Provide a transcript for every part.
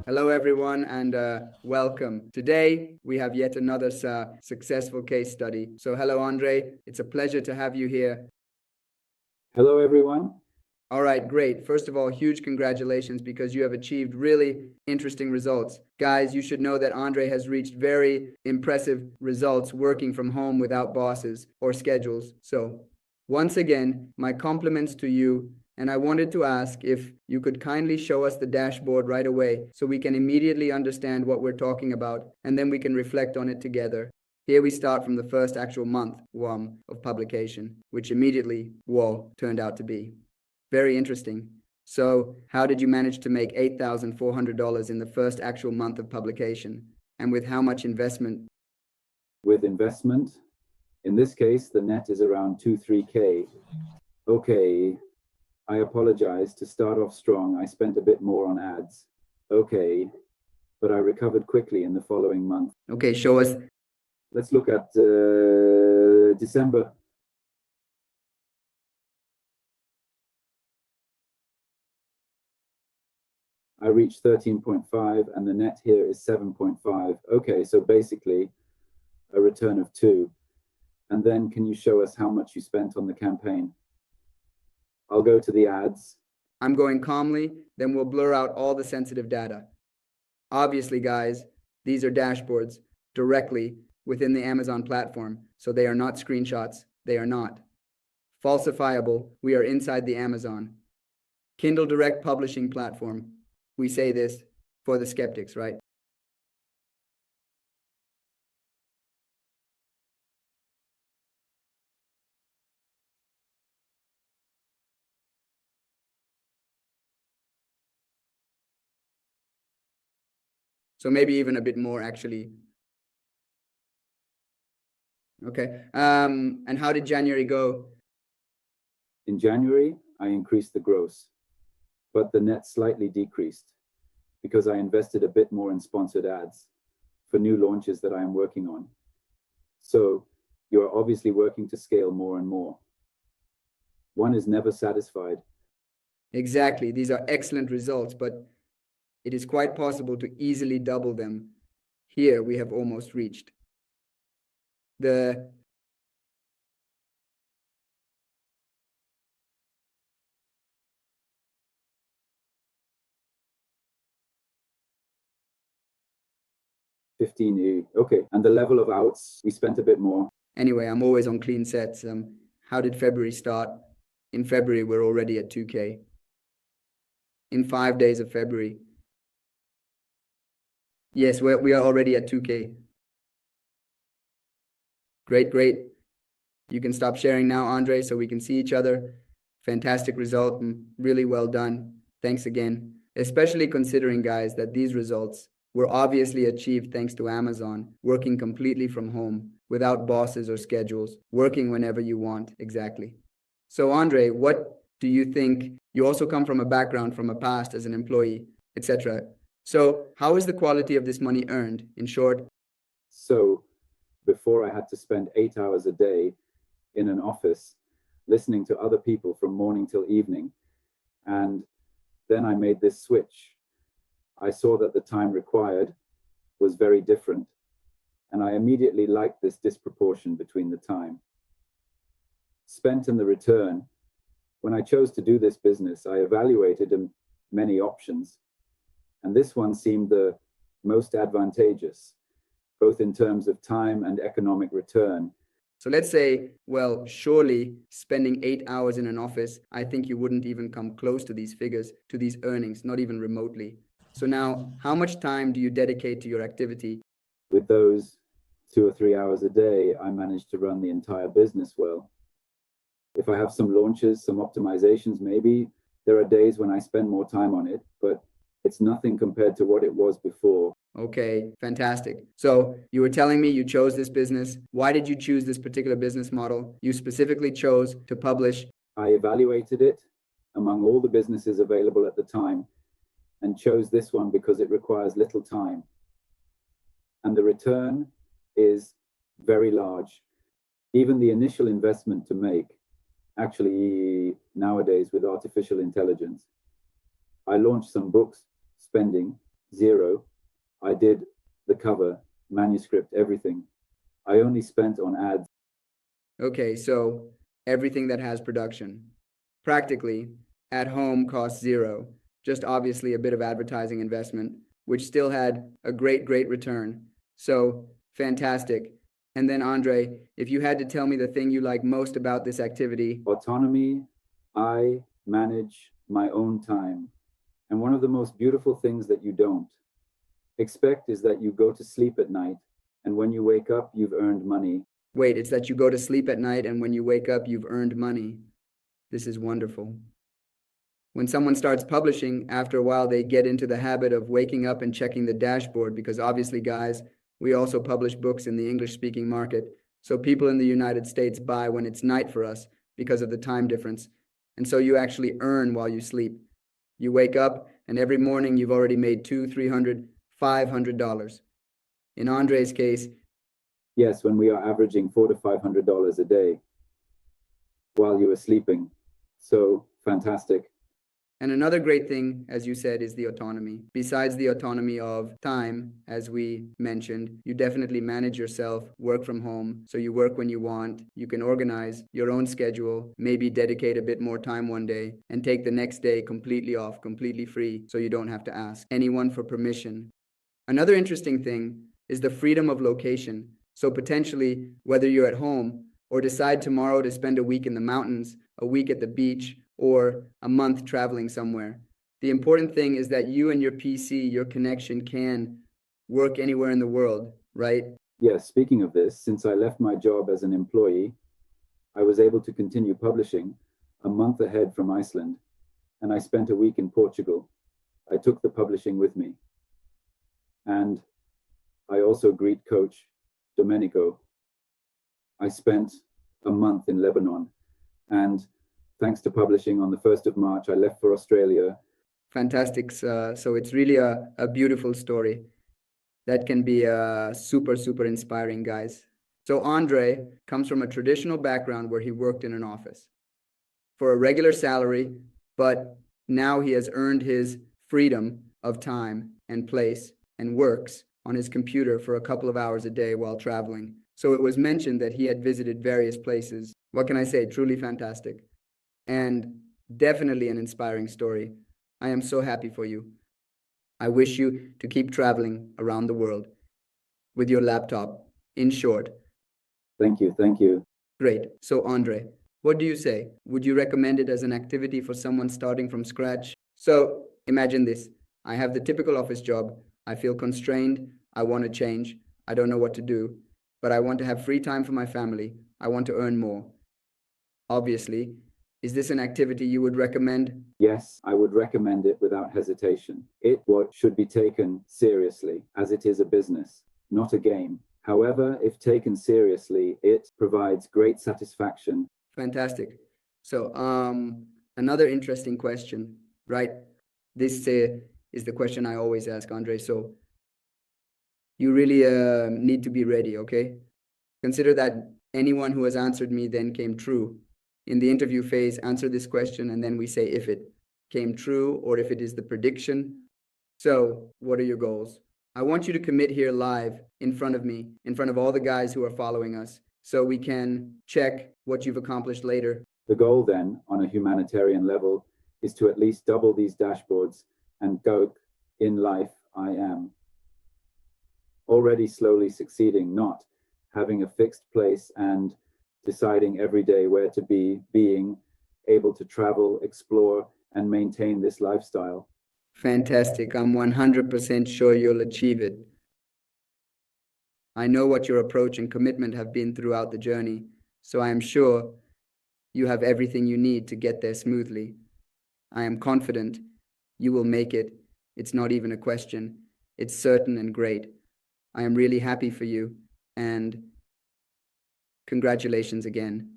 Hello, everyone, and welcome. Today, we have yet another successful case study. So, hello, Andre. It's a pleasure to have you here. Hello, everyone. All right, great. First of all, huge congratulations because you have achieved really interesting results. Guys, you should know that Andre has reached very impressive results working from home without bosses or schedules. So, once again, my compliments to you. And I wanted to ask if you could kindly show us the dashboard right away so we can immediately understand what we're talking about and then we can reflect on it together. Here we start from the first actual month of publication, which immediately, turned out to be. Very interesting. So, how did you manage to make $8,400 in the first actual month of publication? And with how much investment? With investment, in this case, the net is around 2-3K. Okay, I apologize. To start off strong, I spent a bit more on ads. Okay, but I recovered quickly in the following month. Okay, show us. Let's look at December. I reached 13.5 and the net here is 7.5. Okay, so basically a return of 2. And then can you show us how much you spent on the campaign? I'll go to the ads. I'm going calmly, then we'll blur out all the sensitive data. Obviously, guys, these are dashboards directly within the Amazon platform, so they are not screenshots. They are not falsifiable. We are inside the Amazon Kindle Direct Publishing platform. We say this for the skeptics, right? So maybe even a bit more, actually. Okay. And how did January go? In January, I increased the gross, but the net slightly decreased because I invested a bit more in sponsored ads for new launches that I am working on. So you are obviously working to scale more and more. One is never satisfied. Exactly. These are excellent results, but it is quite possible to easily double them. Here we have almost reached the $15. Okay, and the level of outs, we spent a bit more. Anyway, I'm always on clean sets. How did February start? In February, we're already at 2K. In 5 days of February. Yes, we are already at 2K. Great, great. You can stop sharing now, Andre, so we can see each other. Fantastic result and really well done. Thanks again. Especially considering, guys, that these results were obviously achieved thanks to Amazon, working completely from home, without bosses or schedules, working whenever you want, exactly. So, Andre, what do you think? You also come from a background, from a past as an employee, etc. So, how is the quality of this money earned? In short, So before I had to spend 8 hours a day in an office listening to other people from morning till evening. And then I made this switch. I saw that the time required was very different. And I immediately liked this disproportion between the time spent and the return. When I chose to do this business, I evaluated many options. And this one seemed the most advantageous, both in terms of time and economic return. so let's say, well, surely spending 8 hours in an office, I think you wouldn't even come close to these figures, to these earnings, not even remotely. So now, how much time do you dedicate to your activity? With those 2 or 3 hours a day, I managed to run the entire business well. If I have some launches, some optimizations, maybe there are days when I spend more time on it, but it's nothing compared to what it was before. Okay, fantastic. So you were telling me you chose this business. Why did you choose this particular business model? You specifically chose to publish. I evaluated it among all the businesses available at the time and chose this one because it requires little time. And the return is very large. Even the initial investment to make, actually nowadays with artificial intelligence, I launched some books spending Zero. I did the cover, manuscript, everything. I only spent on ads. Okay, so everything that has production. Practically, at home costs zero, just obviously a bit of advertising investment, which still had a great return. So fantastic. And then, Andre, if you had to tell me the thing you like most about this activity, Autonomy. I manage my own time. And one of the most beautiful things that you don't expect is that you go to sleep at night, and when you wake up, you've earned money. wait, it's that you go to sleep at night and when you wake up, you've earned money. This is wonderful. When someone starts publishing, after a while, they get into the habit of waking up and checking the dashboard because obviously, guys, we also publish books in the English speaking market. So people in the United States buy when it's night for us because of the time difference. And so you actually earn while you sleep. You wake up and every morning you've already made $200, $300, $500. In Andre's case, Yes, when we are averaging $400 to $500 a day while you were sleeping. So fantastic. and another great thing, as you said, is the autonomy. Besides the autonomy of time, as we mentioned, you definitely manage yourself, work from home. So you work when you want. You can organize your own schedule, maybe dedicate a bit more time one day, and take the next day completely off, completely free, so you don't have to ask anyone for permission. Another interesting thing is the freedom of location. So potentially, whether you're at home or decide tomorrow to spend a week in the mountains, a week at the beach, or a month traveling somewhere. The important thing is that you and your PC, your connection can work anywhere in the world, right? Yes, speaking of this, since I left my job as an employee, I was able to continue publishing a month ahead from Iceland, and I spent a week in Portugal. I took the publishing with me. And I also greet coach Domenico. I spent a month in Lebanon, and thanks to publishing on the 1st of March, I left for Australia. Fantastic. So it's really a beautiful story that can be super inspiring, guys. So Andre comes from a traditional background where he worked in an office for a regular salary, but now he has earned his freedom of time and place and works on his computer for a couple of hours a day while traveling. So it was mentioned that he had visited various places. What can I say? Truly fantastic. And definitely an inspiring story. I am so happy for you. I wish you to keep traveling around the world with your laptop. In short, Thank you. Thank you. great. So, Andre, what do you say? Would you recommend it as an activity for someone starting from scratch? So, imagine this. I have the typical office job. I feel constrained. I want to change. I don't know what to do, but I want to have free time for my family. I want to earn more. Obviously, is this an activity you would recommend? Yes, I would recommend it without hesitation. It what should be taken seriously, as it is a business, not a game. However, if taken seriously, it provides great satisfaction. Fantastic. So, another interesting question, right? This is the question I always ask, Andre. So, you really need to be ready, okay? Consider that anyone who has answered me then came true. In the interview phase, answer this question, and then we say if it came true or if it is the prediction. So, what are your goals? I want you to commit here live in front of me, in front of all the guys who are following us, so we can check what you've accomplished later. The goal then, on a humanitarian level, is to at least double these dashboards and go in life I am. Already slowly succeeding, not having a fixed place and deciding every day where to be, being able to travel, explore, and maintain this lifestyle. Fantastic. I'm 100% sure you'll achieve it. I know what your approach and commitment have been throughout the journey, so I am sure you have everything you need to get there smoothly. I am confident you will make it. It's not even a question. It's certain and great. I am really happy for you, and congratulations again.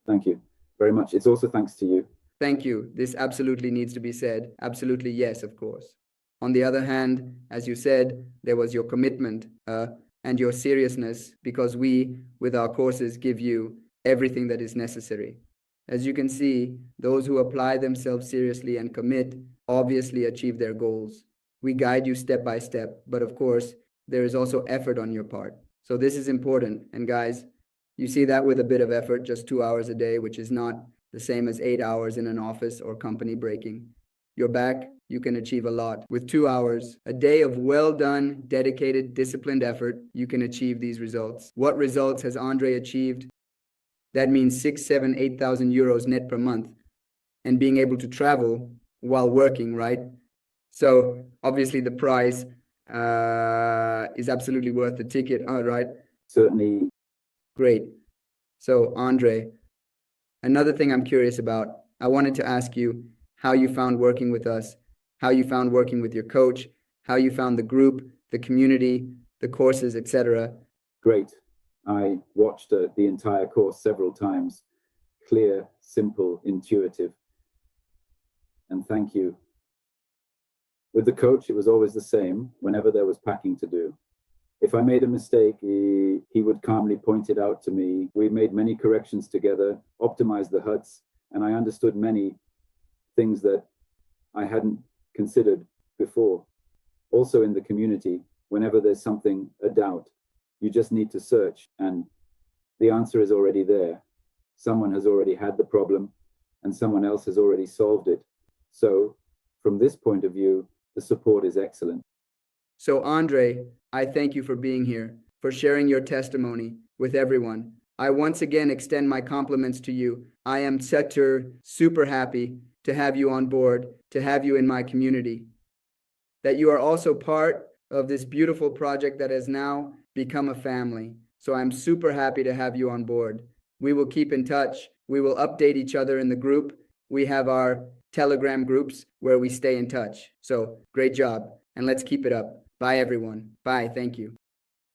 Thank you very much. It's also thanks to you. Thank you. This absolutely needs to be said. Absolutely, yes, of course. On the other hand, as you said, there was your commitment and your seriousness because we, with our courses, give you everything that is necessary. As you can see, those who apply themselves seriously and commit obviously achieve their goals. We guide you step by step, but of course, there is also effort on your part. So this is important. And guys, you see that with a bit of effort, just 2 hours a day, which is not the same as 8 hours in an office or company breaking. You're back, you can achieve a lot. With 2 hours, a day of well done, dedicated, disciplined effort, you can achieve these results. What results has Andre achieved? That means 6, 7, 8,000 euros net per month. And being able to travel while working, right? So obviously the price is absolutely worth the ticket, right? Certainly. Great. So Andre, another thing I'm curious about, I wanted to ask you how you found working with us, how you found working with your coach, how you found the group, the community, the courses, etc. Great. I watched the entire course several times. Clear, simple, intuitive. And thank you. With the coach, it was always the same whenever there was packing to do. If I made a mistake, he would calmly point it out to me. We made many corrections together, optimized the huts, and I understood many things that I hadn't considered before. Also in the community, whenever there's something, a doubt, you just need to search and the answer is already there. Someone has already had the problem and someone else has already solved it. So from this point of view, the support is excellent. So Andre, I thank you for being here, for sharing your testimony with everyone. I once again extend my compliments to you. I am super happy to have you on board, to have you in my community. That you are also part of this beautiful project that has now become a family. So I'm super happy to have you on board. We will keep in touch. We will update each other in the group. We have our Telegram groups where we stay in touch. So great job, and let's keep it up. Bye, everyone. Bye. Thank you.